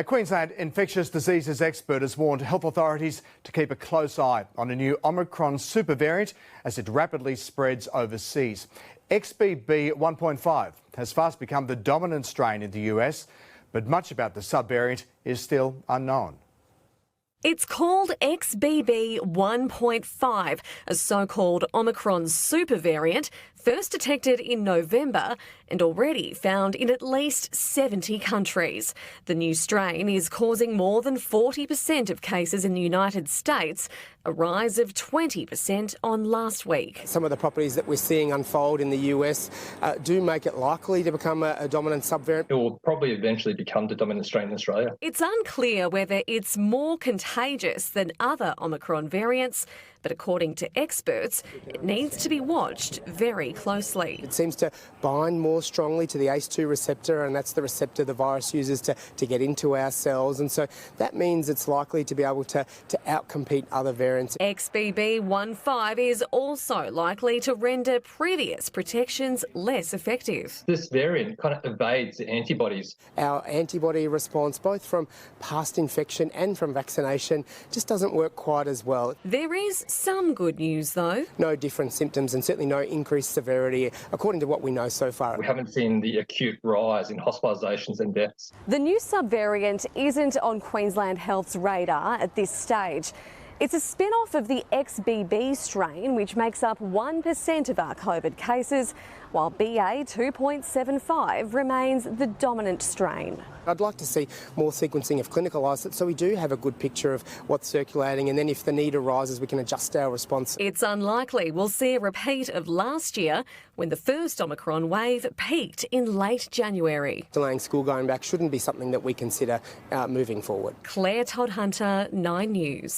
A Queensland infectious diseases expert has warned health authorities to keep a close eye on a new Omicron supervariant as it rapidly spreads overseas. XBB 1.5 has fast become the dominant strain in the US, but much about the subvariant is still unknown. It's called XBB 1.5, a so-called Omicron supervariant, first detected in November and already found in at least 70 countries. The new strain is causing more than 40% of cases in the United States, a rise of 20% on last week. Some of the properties that we're seeing unfold in the US do make it likely to become a dominant subvariant. It will probably eventually become the dominant strain in Australia. It's unclear whether it's more contagious than other Omicron variants, but according to experts, it needs to be watched very closely. It seems to bind more strongly to the ACE2 receptor, and that's the receptor the virus uses to get into our cells. And so that means it's likely to be able to outcompete other variants. XBB 1.5 is also likely to render previous protections less effective. This variant kind of evades the antibodies. Our antibody response, both from past infection and from vaccination, just doesn't work quite as well. There is some good news, though. No different symptoms and certainly no increased severity, according to what we know so far. We haven't seen the acute rise in hospitalisations and deaths. The new subvariant isn't on Queensland Health's radar at this stage. It's a spin-off of the XBB strain, which makes up 1% of our COVID cases, while BA 2.75 remains the dominant strain. I'd like to see more sequencing of clinical isolates so we do have a good picture of what's circulating, and then if the need arises, we can adjust our response. It's unlikely we'll see a repeat of last year when the first Omicron wave peaked in late January. Delaying school going back shouldn't be something that we consider moving forward. Claire Todd-Hunter, 9 News.